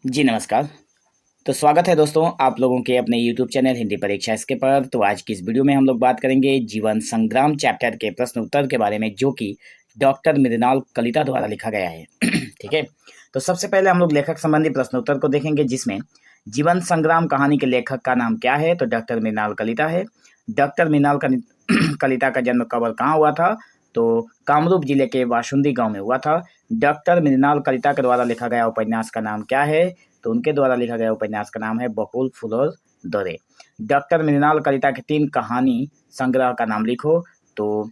जी नमस्कार। तो स्वागत है दोस्तों आप लोगों के अपने YouTube चैनल हिंदी परीक्षा इसके पर। तो आज की इस वीडियो में हम लोग बात करेंगे जीवन संग्राम चैप्टर के प्रश्न उत्तर के बारे में, जो कि डॉक्टर मृणाल कलिता द्वारा लिखा गया है। ठीक है, तो सबसे पहले हम लोग लेखक संबंधी प्रश्न उत्तर को देखेंगे, जिसमें जीवन संग्राम कहानी के लेखक का नाम क्या है, तो डॉक्टर मृणाल कलिता है। डॉक्टर मृणाल कलिता का जन्म कब और कहाँ हुआ था, तो कामरूप जिले के वासुंदी गांव में हुआ था। डॉक्टर मृणाल कलिता के द्वारा लिखा गया उपन्यास का नाम क्या है, तो उनके द्वारा लिखा गया उपन्यास का नाम है बकुल फूल और दौरे। डॉक्टर मृणाल कलिता के 3 कहानी संग्रह का नाम लिखो, तो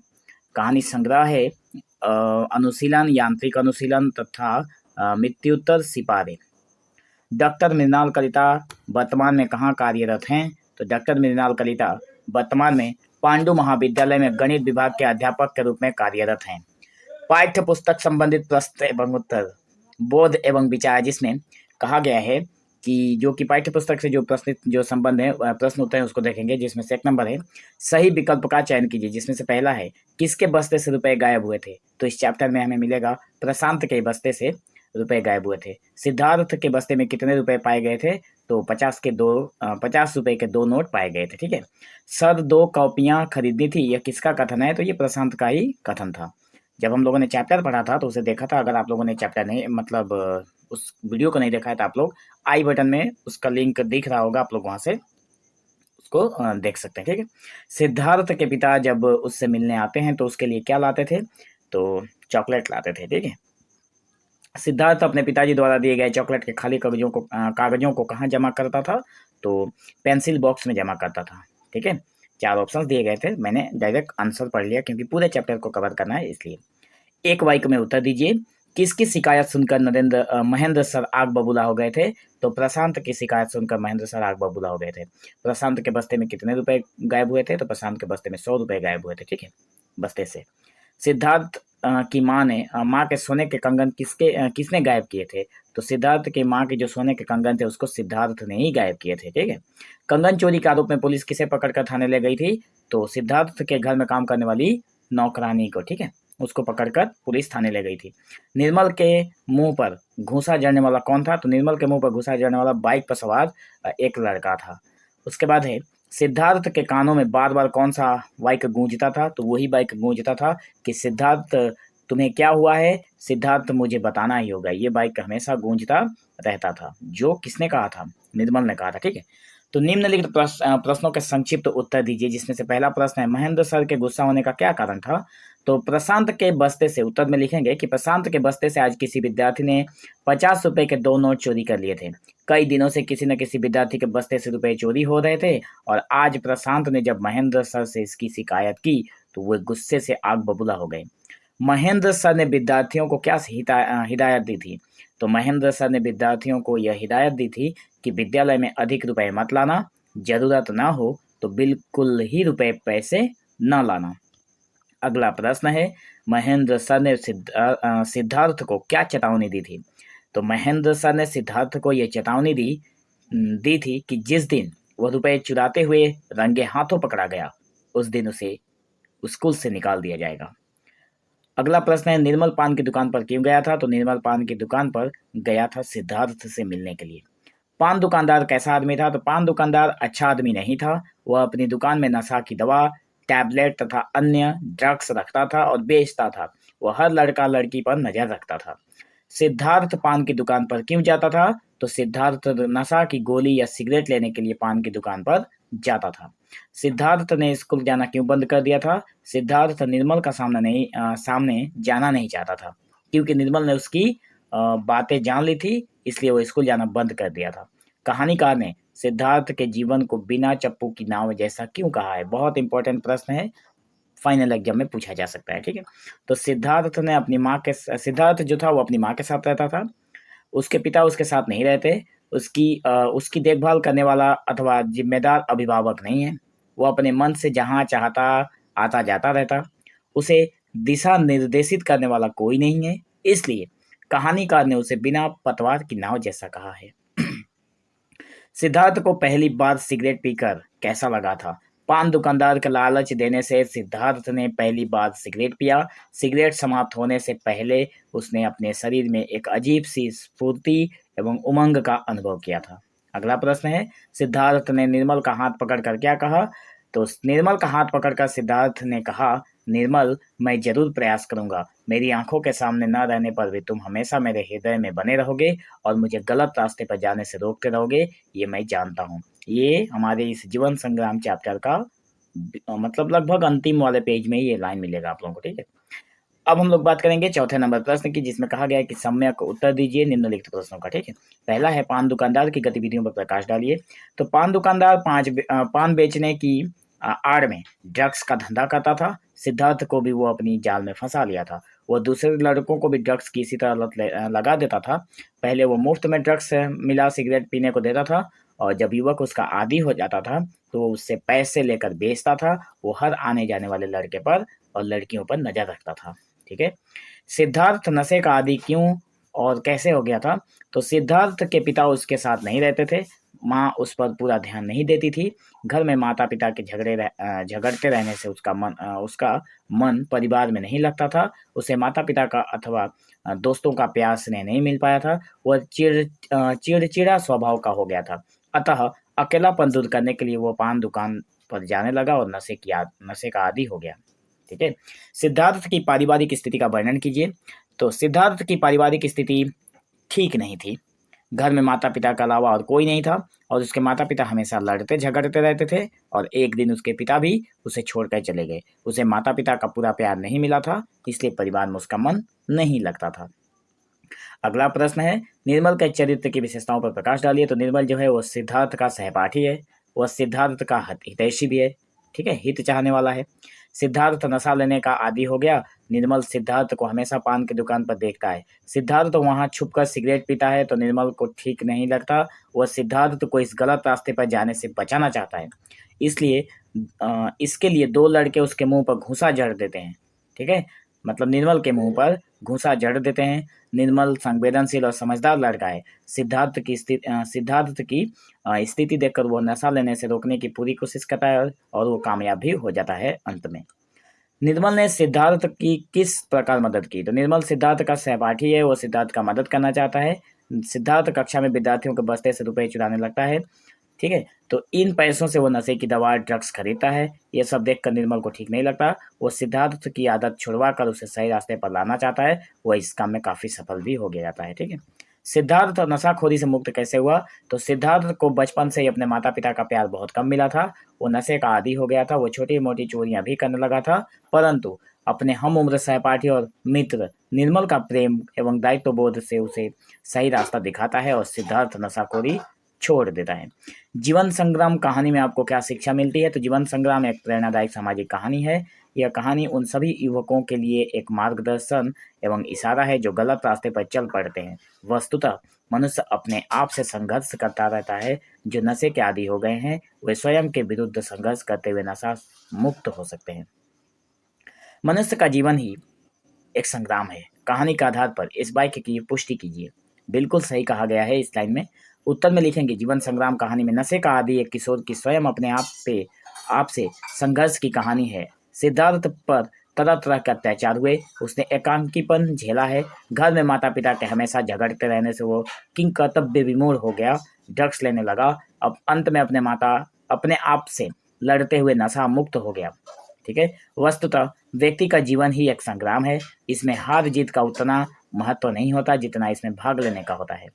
कहानी संग्रह है अनुशीलन, यांत्रिक अनुशीलन तथा मृत्युत्तर सिपारे। डॉक्टर मृणाल कलिता वर्तमान में कहाँ कार्यरत हैं, तो डॉक्टर मृणाल कलिता वर्तमान में पांडु महाविद्यालय में गणित विभाग के अध्यापक के रूप में कार्यरत हैं। पाठ्य पुस्तक संबंधित प्रश्न एवं उत्तर, बोध एवं विचार, जिसमें कहा गया है कि जो कि पाठ्य पुस्तक से जो संबंध है प्रश्न उत्तर है उसको देखेंगे, जिसमें से 1 नंबर है सही विकल्प का चयन कीजिए, जिसमें से पहला है किसके बस्ते से रुपए गायब हुए थे, तो इस चैप्टर में हमें मिलेगा प्रशांत के बस्ते से रुपए गायब हुए थे। सिद्धार्थ के बस्ते में कितने रुपए पाए गए थे, तो 50 रुपए के 2 नोट पाए गए थे। ठीक है, सर 2 कॉपियां खरीदनी थी, यह किसका कथन है, तो ये प्रशांत का ही कथन था। जब हम लोगों ने चैप्टर पढ़ा था तो उसे देखा था। अगर आप लोगों ने चैप्टर नहीं उस वीडियो को नहीं देखा है तो आप लोग आई बटन में उसका लिंक दिख रहा होगा, आप लोग वहां से उसको देख सकते हैं। ठीक है, सिद्धार्थ के पिता जब उससे मिलने आते हैं तो उसके लिए क्या लाते थे, तो चॉकलेट लाते थे। ठीक है, सिद्धार्थ अपने पिताजी द्वारा दिए गए चॉकलेट के खाली कागजों को कहाँ जमा करता था, तो पेंसिल बॉक्स में जमा करता था। ठीक है, 4 ऑप्शंस दिए गए थे, मैंने डायरेक्ट आंसर पढ़ लिया क्योंकि पूरे चैप्टर को कवर करना है इसलिए। एक वाक्य में उत्तर दीजिए, किसकी शिकायत सुनकर महेंद्र सर आग बबूला हो गए थे, तो प्रशांत की शिकायत सुनकर महेंद्र सर आग बबूला हो गए थे। प्रशांत के बस्ते में कितने रुपए गायब हुए थे, तो प्रशांत के बस्ते में 100 रुपए गायब हुए थे। ठीक है, बस्ते से। सिद्धार्थ की माँ के सोने के कंगन किसने गायब किए थे, तो सिद्धार्थ की माँ के जो सोने के कंगन थे उसको सिद्धार्थ ने ही गायब किए थे। ठीक है, कंगन चोरी के आरोप में पुलिस किसे पकड़कर थाने ले गई थी, तो सिद्धार्थ के घर में काम करने वाली नौकरानी को। ठीक है, उसको पकड़कर पुलिस थाने ले गई थी। निर्मल के मुंह पर घूसा जड़ने वाला कौन था, तो निर्मल के मुंह पर घूसा जड़ने वाला बाइक पर सवार एक लड़का था। उसके बाद है सिद्धार्थ के कानों में बार बार कौन सा वाक्य गूंजता था, तो वही वाक्य गूंजता था कि सिद्धार्थ तुम्हें क्या हुआ है, सिद्धार्थ मुझे बताना ही होगा। ये वाक्य हमेशा गूंजता रहता था। जो किसने कहा था, निर्मल ने कहा था। ठीक है, तो निम्नलिखित प्रश्नों के संक्षिप्त उत्तर दीजिए, जिसमें से पहला प्रश्न है महेंद्र सर के गुस्सा होने का क्या कारण था, तो प्रशांत के बस्ते से। उत्तर में लिखेंगे कि प्रशांत के बस्ते से आज किसी विद्यार्थी ने 50 रुपए के 2 नोट चोरी कर लिए थे। कई दिनों से किसी न किसी विद्यार्थी के बस्ते से रुपए चोरी हो रहे थे, और आज प्रशांत ने जब महेंद्र सर से इसकी शिकायत की तो वो गुस्से से आग बबूला हो गए। महेंद्र सर ने विद्यार्थियों को क्या हिदायत दी थी, तो महेंद्र सर ने विद्यार्थियों को यह हिदायत दी थी कि विद्यालय में अधिक रुपए मत लाना, जरूरत ना हो तो बिल्कुल ही रुपए पैसे न लाना। अगला प्रश्न है महेंद्र सर ने सिद्धार्थ को क्या चेतावनी दी थी, तो महेंद्र सर ने सिद्धार्थ को यह चेतावनी दी थी कि जिस दिन वह रुपए चुराते हुए रंगे हाथों पकड़ा गया उस दिन उसे स्कूल से निकाल दिया जाएगा। अगला प्रश्न है निर्मल पान की दुकान पर क्यों गया था, तो निर्मल पान की दुकान पर गया था सिद्धार्थ से मिलने के लिए। पान दुकानदार कैसा आदमी था, तो पान दुकानदार अच्छा आदमी नहीं था। वह अपनी दुकान में नशा की दवा, टैबलेट तथा अन्य ड्रग्स रखता था और बेचता था। वह हर लड़का लड़की पर नजर रखता था। सिद्धार्थ पान की दुकान पर क्यों जाता था, तो सिद्धार्थ नशा की गोली या सिगरेट लेने के लिए पान की दुकान पर जाता था। सिद्धार्थ ने स्कूल जाना क्यों बंद कर दिया था, सिद्धार्थ निर्मल का सामने जाना नहीं चाहता था, क्योंकि निर्मल ने उसकी बातें जान ली थी, इसलिए वो स्कूल जाना बंद कर दिया था। कहानीकार ने सिद्धार्थ के जीवन को बिना चप्पू की नाव जैसा क्यों कहा है, बहुत इंपॉर्टेंट प्रश्न है, फाइनल एग्जाम में पूछा जा सकता है। ठीक है, तो सिद्धार्थ जो था वो अपनी माँ के साथ रहता था। उसके पिता उसके साथ नहीं रहते। उसकी देखभाल करने वाला अथवा जिम्मेदार अभिभावक नहीं है। वो अपने मन से जहाँ चाहता आता जाता रहता। उसे दिशा निर्देशित करने वाला कोई नहीं है, इसलिए कहानीकार ने उसे बिना पतवार की नाव जैसा कहा है। सिद्धार्थ को पहली बार सिगरेट पीकर कैसा लगा था, पान दुकानदार का लालच देने से सिद्धार्थ ने पहली बार सिगरेट पिया। सिगरेट समाप्त होने से पहले उसने अपने शरीर में एक अजीब सी स्फूर्ति एवं उमंग का अनुभव किया था। अगला प्रश्न है, सिद्धार्थ ने निर्मल का हाथ पकड़कर क्या कहा? तो निर्मल का हाथ पकड़कर सिद्धार्थ ने कहा, निर्मल, मैं जरूर प्रयास करूंगा। मेरी आंखों के सामने न रहने पर भी तुम हमेशा मेरे हृदय में बने रहोगे और मुझे गलत रास्ते पर जाने से रोकते रहोगे, ये मैं जानता हूँ। ये हमारे इस जीवन संग्राम चैप्टर का मतलब लगभग अंतिम वाले पेज में ये लाइन मिलेगा आप लोगों को, ठीक है। अब हम लोग बात करेंगे चौथे नंबर प्रश्न की, जिसमें कहा गया है कि सम्यक उत्तर दीजिए निम्नलिखित प्रश्नों का, ठीक है। पहला है, पान दुकानदार की गतिविधियों पर प्रकाश डालिए। तो पान दुकानदार पान बेचने की आड़ में ड्रग्स का धंधा करता था। सिद्धार्थ को भी वो अपनी जाल में फंसा लिया था। वो दूसरे लड़कों को भी ड्रग्स की इसी तरह लत लगा देता था। पहले वो मुफ्त में ड्रग्स मिला सिगरेट पीने को देता था, और जब युवक उसका आदी हो जाता था तो वो उससे पैसे लेकर बेचता था। वो हर आने जाने वाले लड़के पर और लड़कियों पर नजर रखता था, ठीक है। सिद्धार्थ नशे का आदी क्यों और कैसे हो गया था? तो सिद्धार्थ के पिता उसके साथ नहीं रहते थे। माँ उस पर पूरा ध्यान नहीं देती थी। घर में माता पिता के झगड़ते रहने से उसका मन परिवार में नहीं लगता था। उसे माता पिता का अथवा दोस्तों का प्यार स्नेह नहीं मिल पाया था। वह चिड़चिड़ा स्वभाव का हो गया था। अतः अकेलापन दूर करने के लिए वो पान दुकान पर जाने लगा और नशे का आदी हो गया, ठीक है। सिद्धार्थ की पारिवारिक स्थिति का वर्णन कीजिए। तो सिद्धार्थ की पारिवारिक स्थिति ठीक नहीं थी। घर में माता पिता के अलावा और कोई नहीं था और उसके माता पिता हमेशा लड़ते झगड़ते रहते थे, और एक दिन उसके पिता भी उसे छोड़कर चले गए। उसे माता पिता का पूरा प्यार नहीं मिला था, इसलिए परिवार में उसका मन नहीं लगता था। अगला प्रश्न है, निर्मल के चरित्र की विशेषताओं पर प्रकाश डालिए। तो निर्मल जो है वो सिद्धार्थ का सहपाठी है। वह सिद्धार्थ का हितैषी भी है, ठीक है, हित चाहने वाला है। सिद्धार्थ नशा लेने का आदी हो गया। निर्मल सिद्धार्थ को हमेशा पान की दुकान पर देखता है। सिद्धार्थ तो वहां छुपकर सिगरेट पीता है, तो निर्मल को ठीक नहीं लगता। वह सिद्धार्थ को इस गलत रास्ते पर जाने से बचाना चाहता है, इसलिए इसके लिए दो लड़के उसके मुंह पर घूंसा जड़ देते हैं, ठीक है। मतलब निर्मल के मुंह पर घूंसा जड़ देते हैं। निर्मल संवेदनशील और समझदार लड़का है। सिद्धार्थ की स्थिति देखकर वो नशा लेने से रोकने की पूरी कोशिश करता है और वो कामयाब भी हो जाता है अंत में। निर्मल ने सिद्धार्थ की किस प्रकार मदद की? तो निर्मल सिद्धार्थ का सहपाठी है। वो सिद्धार्थ का मदद करना चाहता है। सिद्धार्थ कक्षा में विद्यार्थियों के बस्ते से रुपए चुराने लगता है, ठीक है। तो इन पैसों से वो नशे की दवा ड्रग्स खरीदता है। ये सब देखकर निर्मल को ठीक नहीं लगता। वो सिद्धार्थ की आदत छुड़वा कर उसे सही रास्ते पर लाना चाहता है। वो इस काम में काफी सफल भी हो गया जाता है, ठीक है। सिद्धार्थ नशाखोरी से मुक्त कैसे हुआ? तो सिद्धार्थ को बचपन से ही अपने माता पिता का प्यार बहुत कम मिला था। वो नशे का आदी हो गया था। वो छोटी मोटी चोरियां भी करने लगा था, परंतु अपने हम उम्र सहपाठी और मित्र निर्मल का प्रेम एवं दायित्व बोध से उसे सही रास्ता दिखाता है और सिद्धार्थ नशाखोरी छोड़ देता है। जीवन संग्राम कहानी में आपको क्या शिक्षा मिलती है? तो जीवन संग्राम एक प्रेरणादायक सामाजिक कहानी है। यह कहानी उन सभी युवकों के लिए एक मार्गदर्शन एवं इशारा है जो गलत रास्ते पर चल पड़ते हैं। वस्तुतः मनुष्य अपने आप से संघर्ष करता रहता है। जो नशे के आदी हो गए हैं वे स्वयं के विरुद्ध संघर्ष करते हुए नशा मुक्त हो सकते हैं। मनुष्य का जीवन ही एक संग्राम है। कहानी के आधार पर इस वाक्य की पुष्टि कीजिए। बिल्कुल सही कहा गया है इस लाइन में। उत्तर में लिखेंगे, जीवन संग्राम कहानी में नशे का आदी एक किशोर की स्वयं अपने आप से संघर्ष की कहानी है। सिद्धार्थ पर तरह तरह के अत्याचार हुए, उसने एकांकीपन झेला है। घर में माता पिता के हमेशा झगड़ते रहने से वो किंग कर्तव्य विमूढ़ हो गया, ड्रग्स लेने लगा। अब अंत में अपने आप से लड़ते हुए नशा मुक्त हो गया, ठीक है। वस्तुतः व्यक्ति का जीवन ही एक संग्राम है। इसमें हार जीत का उतना महत्व नहीं होता जितना इसमें भाग लेने का होता है।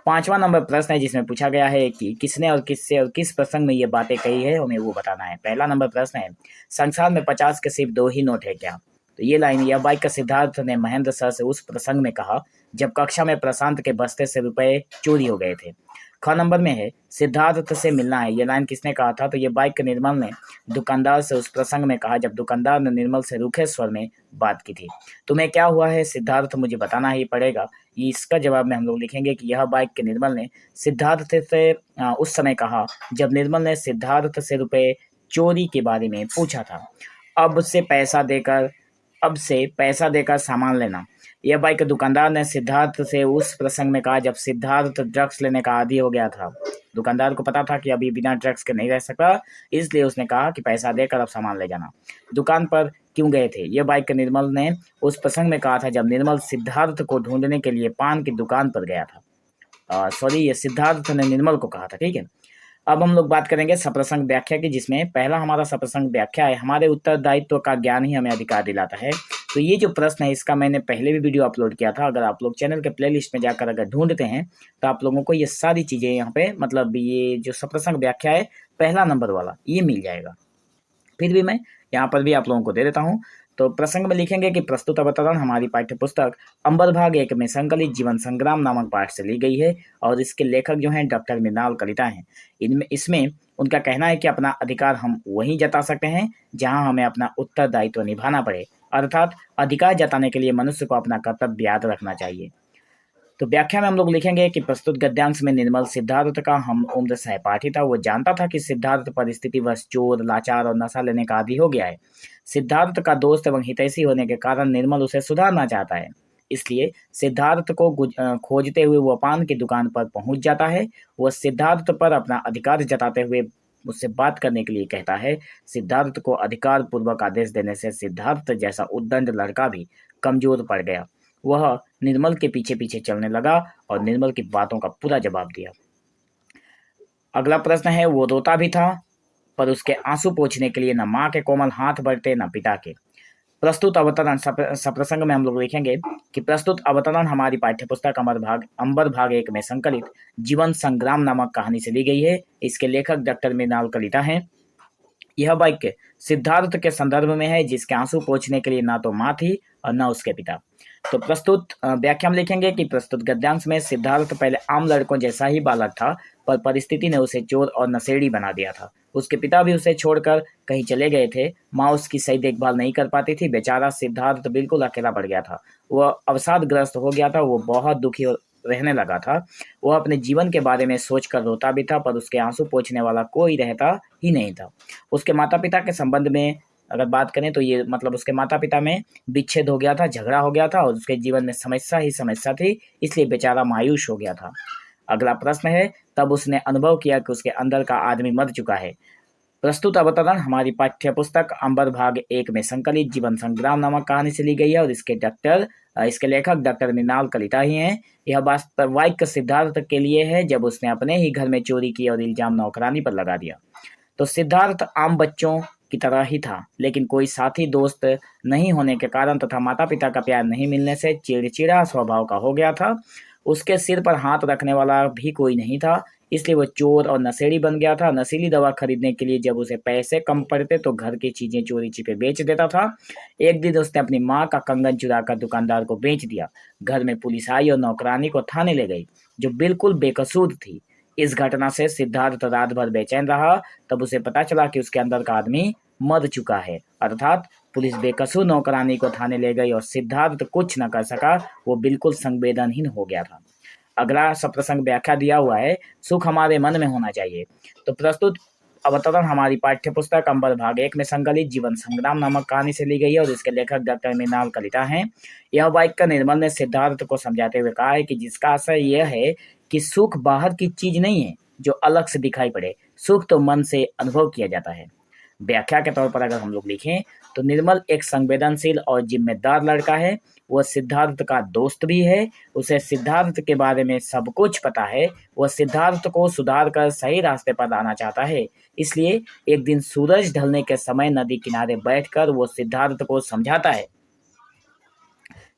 5वां नंबर प्रश्न है जिसमें पूछा गया है कि किसने और किससे और किस प्रसंग में ये बातें कही है, हमें वो बताना है। पहला नंबर प्रश्न है, संसार में 50 के सिर्फ 2 ही नोट है क्या? तो ये लाइन यह वाक्य सिद्धार्थ ने महेंद्र सर से उस प्रसंग में कहा जब कक्षा में प्रशांत के बस्ते से रुपए चोरी हो गए थे। ख नंबर में है, सिद्धार्थ से मिलना है। ये लाइन किसने कहा था? तो ये वाक्य निर्मल ने दुकानदार से उस प्रसंग में कहा जब दुकानदार ने निर्मल से रूखे स्वर में बात की थी। तुम्हें क्या हुआ है सिद्धार्थ, मुझे बताना ही पड़ेगा। इसका जवाब में हम लोग लिखेंगे कि यह वाक्य निर्मल ने सिद्धार्थ से उस समय कहा जब निर्मल ने सिद्धार्थ से रुपए चोरी के बारे में पूछा था। अब से पैसा देकर सामान लेना, यह बाइक दुकानदार ने सिद्धार्थ से उस प्रसंग में कहा जब सिद्धार्थ ड्रग्स लेने का आदी हो गया था। दुकानदार को पता था कि अभी बिना ड्रग्स के नहीं रह सकता, इसलिए उसने कहा कि पैसा देकर अब सामान ले जाना। दुकान पर क्यों गए थे? यह बाइक निर्मल ने उस प्रसंग में कहा था जब निर्मल सिद्धार्थ को ढूंढने के लिए पान की दुकान पर गया था। सॉरी, ये सिद्धार्थ ने निर्मल को कहा था, ठीक है। अब हम लोग बात करेंगे सप्रसंग व्याख्या की, जिसमें पहला हमारा सप्रसंग व्याख्या है, हमारे उत्तरदायित्व का ज्ञान ही हमें अधिकार दिलाता है। तो ये जो प्रश्न है इसका मैंने पहले भी वीडियो अपलोड किया था। अगर आप लोग चैनल के प्लेलिस्ट में जाकर अगर ढूंढते हैं तो आप लोगों को ये सारी चीज़ें यहाँ पे, मतलब ये जो सप्रसंग व्याख्या है पहला नंबर वाला, ये मिल जाएगा। फिर भी मैं यहाँ पर भी आप लोगों को दे देता हूँ। तो प्रसंग में लिखेंगे कि प्रस्तुत अवतरण हमारी पाठ्य पुस्तक अंबर भाग 1 में संकलित जीवन संग्राम नामक पाठ से ली गई है और इसके लेखक जो हैं डॉक्टर मृणाल कलिता हैं। इसमें उनका कहना है कि अपना अधिकार हम वहीं जता सकते हैं जहां हमें अपना उत्तरदायित्व निभाना पड़े, अर्थात अधिकार जताने के लिए मनुष्य को अपना कर्तव्य याद रखना चाहिए। तो व्याख्या में हम लोग लिखेंगे कि प्रस्तुत गद्यांश में निर्मल सिद्धार्थ का हम उम्र सहपाठी था। वो जानता था कि सिद्धार्थ परिस्थितिवश चोर, लाचार और नशा लेने का आदी हो गया है। सिद्धार्थ का दोस्त एवं हितैषी होने के कारण निर्मल उसे सुधारना चाहता है, इसलिए सिद्धार्थ को खोजते हुए वो पान की दुकान पर पहुंच जाता है। वह सिद्धार्थ पर अपना अधिकार जताते हुए उससे बात करने के लिए कहता है। सिद्धार्थ को अधिकार पूर्वक आदेश देने से सिद्धार्थ जैसा उद्दंड लड़का भी कमजोर पड़ गया। वह निर्मल के पीछे पीछे चलने लगा और निर्मल की बातों का पूरा जवाब दिया। अगला प्रश्न है, वो रोता भी था पर उसके आंसू पोंछने के लिए न माँ के कोमल हाथ बढ़ते न पिता के। प्रस्तुत अवतरण सप्रसंग में हम लोग लिखेंगे कि प्रस्तुत अवतरण हमारी पाठ्यपुस्तक अंबर भाग 1 में संकलित जीवन संग्राम नामक कहानी से ली गई है। इसके लेखक डॉक्टर मृणाल कलिता हैं। यह वाक्य सिद्धार्थ के संदर्भ में है, जिसके आंसू पोंछने के लिए ना तो माँ थी और न उसके पिता। तो प्रस्तुत व्याख्या में लिखेंगे कि प्रस्तुत गद्यांश में सिद्धार्थ पहले आम लड़कों जैसा ही बालक था, पर परिस्थिति ने उसे चोर और नशेड़ी बना दिया था। उसके पिता भी उसे छोड़कर कहीं चले गए थे। माँ उसकी सही देखभाल नहीं कर पाती थी। बेचारा सिद्धार्थ बिल्कुल अकेला पड़ गया था। वह अवसादग्रस्त हो गया था। वो बहुत दुखी रहने लगा था। वह अपने जीवन के बारे में सोचकर रोता भी था, पर उसके आंसू पोंछने वाला कोई रहता ही नहीं था। उसके माता पिता के संबंध में अगर बात करें तो ये मतलब उसके माता पिता में विच्छेद हो गया था, झगड़ा हो गया था और उसके जीवन में समस्या ही समस्या थी, इसलिए बेचारा मायूस हो गया था। अगला प्रश्न है, तब उसने अनुभव किया कि उसके अंदर का आदमी मर चुका है। प्रस्तुत अवतरण हमारी पाठ्यपुस्तक अंबर भाग 1 में संकलित जीवन संग्राम नामक कहानी से ली गई है और इसके लेखक डॉक्टर मृणाल कलिता ही हैं। यह वास्तविक सिद्धार्थ के लिए है जब उसने अपने ही घर में चोरी की और इल्जाम नौकरानी पर लगा दिया। तो सिद्धार्थ आम बच्चों की तरह ही था, लेकिन कोई साथी दोस्त नहीं होने के कारण तथा माता पिता का प्यार नहीं मिलने से चिड़चिड़ा स्वभाव का हो गया था। उसके सिर पर हाथ रखने वाला भी कोई नहीं था, इसलिए वो चोर और नशेड़ी बन गया था। नशीली दवा खरीदने के लिए जब उसे पैसे कम पड़ते तो घर की चीजें चोरी छिपे बेच देता था। एक दिन उसने अपनी माँ का कंगन चुराकर दुकानदार को बेच दिया। घर में पुलिस आई और नौकरानी को थाने ले गई, जो बिल्कुल बेकसूर थी। इस घटना से सिद्धार्थ रात भर बेचैन रहा। तब उसे पता चला कि उसके अंदर का आदमी मर चुका है, अर्थात पुलिस बेकसूर नौकरानी को थाने ले गई और सिद्धार्थ कुछ न कर सका। वो बिल्कुल संवेदनहीन हो गया था। अगला सप्रसंग व्याख्या दिया हुआ है, सुख हमारे मन में होना चाहिए। तो प्रस्तुत अवतरण हमारी पाठ्यपुस्तक अंबर भाग 1 में संकलित जीवन संग्राम नामक कहानी से ली गई है और इसके लेखक डॉक्टर मृणाल कलिता हैं। यह वाक्य निर्मल ने सिद्धार्थ को समझाते हुए कहा है कि जिसका आशय यह है कि सुख बाहर की चीज नहीं है जो अलग से दिखाई पड़े, सुख तो मन से अनुभव किया जाता है। व्याख्या के तौर पर अगर हम लोग लिखें तो निर्मल एक संवेदनशील और जिम्मेदार लड़का है। वह सिद्धार्थ का दोस्त भी है। उसे सिद्धार्थ के बारे में सब कुछ पता है। वह सिद्धार्थ को सुधार कर सही रास्ते पर लाना चाहता है। इसलिए एक दिन सूरज ढलने के समय नदी किनारे बैठकर वो सिद्धार्थ को समझाता है।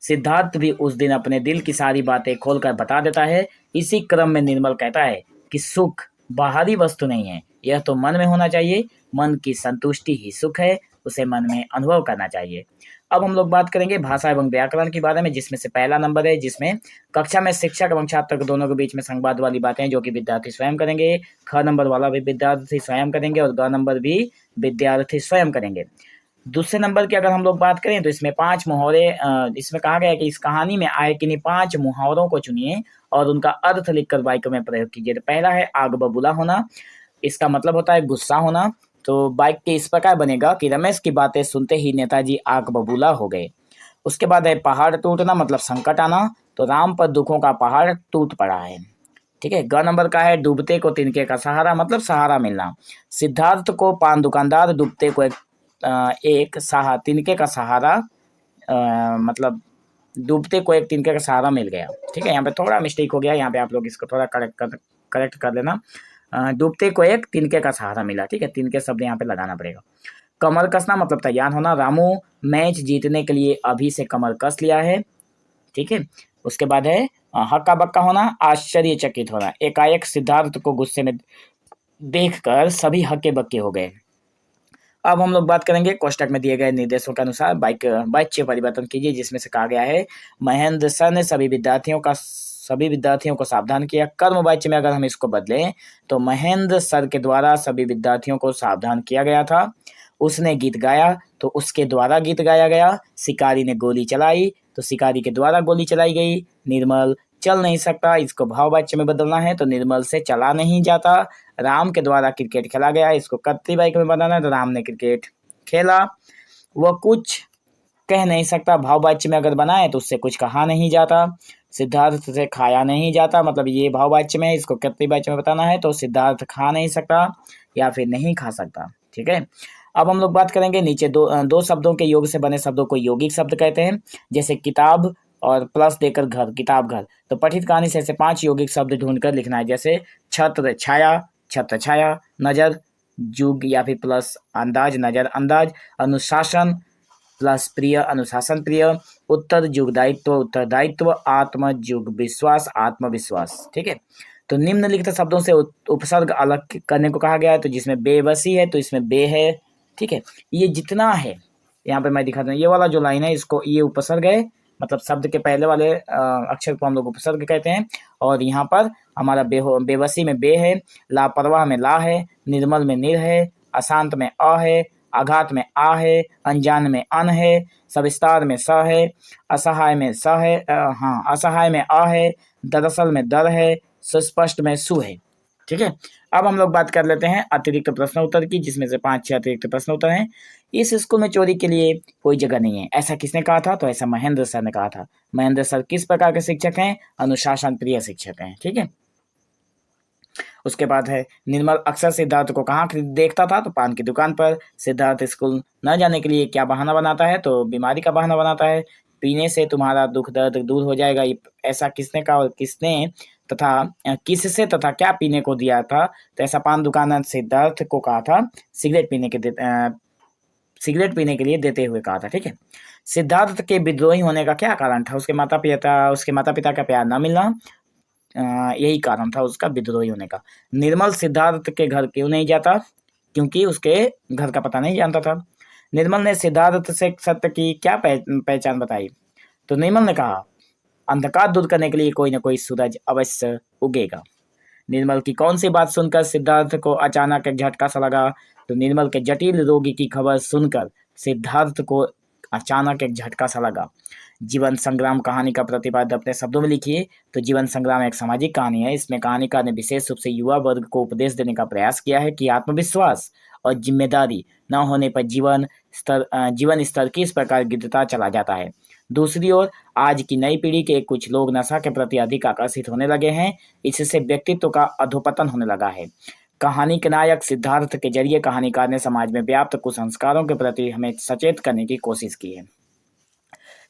सिद्धार्थ भी उस दिन अपने दिल की सारी बातें खोलकर बता देता है। इसी क्रम में निर्मल कहता है कि सुख बाहरी वस्तु नहीं है, यह तो मन में होना चाहिए। मन की संतुष्टि ही सुख है, उसे मन में अनुभव करना चाहिए। अब हम लोग बात करेंगे भाषा एवं व्याकरण के बारे में, जिसमें से पहला नंबर है जिसमें कक्षा में शिक्षक एवं छात्र दोनों के बीच में संवाद वाली बातें जो कि विद्यार्थी स्वयं करेंगे। ख नंबर वाला भी विद्यार्थी स्वयं करेंगे और ग नंबर भी विद्यार्थी स्वयं करेंगे। दूसरे नंबर की अगर हम लोग बात करें तो इसमें 5 मुहावरे, इसमें कहा गया है कि इस कहानी में आए किन्हीं 5 मुहावरों को चुनिए और उनका अर्थ लिखकर वाक्य में प्रयोग कीजिए। तो पहला है आग बबूला होना। इसका मतलब होता है गुस्सा होना। तो वाक्य इस प्रकार बनेगा कि रमेश की बातें सुनते ही नेताजी आग बबूला हो गए। उसके बाद है पहाड़ टूटना मतलब संकट आना, तो राम पर दुखों का पहाड़ टूट पड़ा है। ठीक है। ग नंबर का है डूबते को तिनके का सहारा मतलब सहारा मिलना। सिद्धार्थ को पान दुकानदार, डूबते को तिनके का सहारा, मतलब डूबते को एक तिनके का सहारा मिल गया। ठीक है। यहाँ पे थोड़ा मिस्टेक हो गया, यहाँ पे आप लोग इसको थोड़ा करेक्ट कर लेना। डूबते को एक तिनके का सहारा मिला। ठीक है। तिनके शब्द यहाँ पे लगाना पड़ेगा। कमर कसना मतलब तैयार होना। रामू मैच जीतने के लिए अभी से कमर कस लिया है। ठीक है। उसके बाद है हक्का बक्का होना, आश्चर्यचकित होना। एकाएक सिद्धार्थ को गुस्से में देखकर सभी हक्के बक्के हो गए। अब हम लोग बात करेंगे कोष्टक में दिए गए निर्देशों के अनुसार वाक्य परिवर्तन कीजिए, जिसमें से कहा गया है महेंद्र सर ने सभी विद्यार्थियों को सावधान किया। कर्म वाच्य में अगर हम इसको बदलें तो महेंद्र सर के द्वारा सभी विद्यार्थियों को सावधान किया गया था। उसने गीत गाया तो उसके द्वारा गीत गाया गया। शिकारी ने गोली चलाई तो शिकारी के द्वारा गोली चलाई गई। निर्मल चल नहीं सकता, इसको भाववाच्य में बदलना है तो निर्मल से चला नहीं जाता। राम के द्वारा क्रिकेट खेला गया, इसको कर्तृवाच्य में बनाना है तो राम ने क्रिकेट खेला। वह कुछ कह नहीं सकता, भाववाच्य में अगर बनाए तो उससे कुछ कहा नहीं जाता। सिद्धार्थ से खाया नहीं जाता मतलब ये भाववाच्य में है, इसको कर्तृवाच्य में बताना है तो सिद्धार्थ खा नहीं सकता या फिर नहीं खा सकता। ठीक है। अब हम लोग बात करेंगे नीचे दो शब्दों के योग से बने शब्दों को यौगिक शब्द कहते हैं। जैसे किताब और प्लस देकर घर, किताब घर। तो पठित कहानी से ऐसे 5 यौगिक शब्द ढूंढकर लिखना है। जैसे छत्र छाया, छत्र छाया। नजर जुग या फिर प्लस अंदाज, नजर अंदाज। अनुशासन प्लस प्रिय, अनुशासन प्रिय। उत्तर जुग दायित्व, उत्तरदायित्व। आत्म जुग विश्वास, आत्मविश्वास। ठीक है। तो निम्नलिखित शब्दों से उपसर्ग अलग करने को कहा गया है। तो जिसमें बेबसी है तो इसमें बे है। ठीक है। ये जितना है यहाँ पे मैं दिखाता हूँ, ये वाला जो लाइन है इसको ये उपसर्ग है, मतलब शब्द के पहले वाले अक्षर को हम लोग उपसर्ग कहते हैं। और यहाँ पर हमारा बेबसी में बे है, लापरवाह में ला है, निर्मल में निर है, अशांत में अ है, आघात में आ है, अनजान में अन है, सविस्तार में स है, असहाय में स है, असहाय में अ है, दरअसल में दर है, सुस्पष्ट में सु है। ठीक है। अब हम लोग बात कर लेते हैं अतिरिक्त प्रश्न उत्तर की, जिसमें से 5-6 अतिरिक्त प्रश्न उत्तर हैं। इस स्कूल में चोरी के लिए कोई जगह नहीं है, ऐसा किसने कहा था? तो ऐसा महेंद्र सर ने कहा था। महेंद्र सर किस प्रकार के शिक्षक हैं? अनुशासन प्रिय शिक्षक हैं। ठीक है। उसके बाद है निर्मल अक्सर सिद्धार्थ को कहाँ देखता था? तो पान की दुकान पर। सिद्धार्थ स्कूल न जाने के लिए क्या बहाना बनाता है? तो बीमारी का बहाना बनाता है। पीने से तुम्हारा दुख दर्द दूर हो जाएगा, ऐसा किसने कहा और किसने तथा किससे तथा क्या पीने को दिया था? तो ऐसा पान दुकानदार सिद्धार्थ को कहा था सिगरेट पीने के लिए देते हुए कहा था। ठीक है। सिद्धार्थ के विद्रोही होने का क्या कारण था? उसके माता पिता का प्यार न मिलना, यही कारण था उसका विद्रोही होने का। निर्मल सिद्धार्थ के घर क्यों नहीं जाता? क्योंकि उसके घर का पता नहीं जानता था। निर्मल ने सिद्धार्थ से सत्य की क्या पहचान बताई? तो निर्मल ने कहा अंधकार दूर करने के लिए कोई ना कोई सूरज अवश्य उगेगा। निर्मल की कौन सी बात सुनकर सिद्धार्थ को अचानक एक झटका सा लगा? तो निर्मल के जटिल रोगी की खबर सुनकर सिद्धार्थ को अचानक एक झटका सा लगा। जीवन संग्राम कहानी का प्रतिपाद अपने शब्दों में लिखिए। तो जीवन संग्राम एक सामाजिक कहानी है। इसमें कहानीकार ने विशेष रूप से युवा वर्ग को उपदेश देने का प्रयास किया है कि आत्मविश्वास और जिम्मेदारी न होने पर जीवन स्तर किस प्रकार गिरता चला जाता है। दूसरी ओर आज की नई पीढ़ी के कुछ लोग नशा के प्रति अधिक आकर्षित होने लगे हैं, इससे व्यक्तित्व का अधोपतन होने लगा है। कहानी के नायक सिद्धार्थ के जरिए कहानीकार ने समाज में व्याप्त कुसंस्कारों के प्रति हमें सचेत करने की कोशिश की है।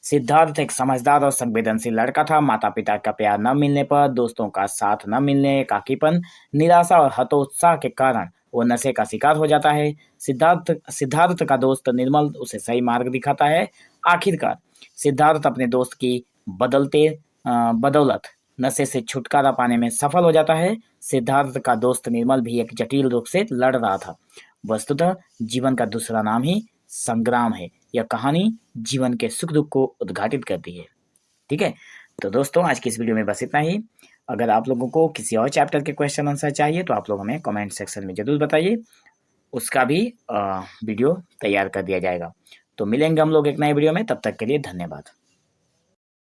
सिद्धार्थ एक समझदार और संवेदनशील लड़का था। माता पिता का प्यार न मिलने पर, दोस्तों का साथ न मिलने, एकाकीपन, निराशा और हतोत्साह के कारण वो नशे का शिकार हो जाता है। सिद्धार्थ का दोस्त निर्मल उसे सही मार्ग दिखाता है। आखिरकार सिद्धार्थ अपने दोस्त की बदौलत नशे से छुटकारा पाने में सफल हो जाता है। सिद्धार्थ का दोस्त निर्मल भी एक जटिल रोग से लड़ रहा था। वस्तुतः जीवन का दूसरा नाम ही संग्राम है। यह कहानी जीवन के सुख दुख को उद्घाटित करती है। ठीक है। तो दोस्तों आज की इस वीडियो में बस इतना ही। अगर आप लोगों को किसी और चैप्टर के क्वेश्चन आंसर चाहिए तो आप लोग हमें कमेंट सेक्शन में जरूर बताइए, उसका भी वीडियो तैयार कर दिया जाएगा। तो मिलेंगे हम लोग एक नए वीडियो में, तब तक के लिए धन्यवाद।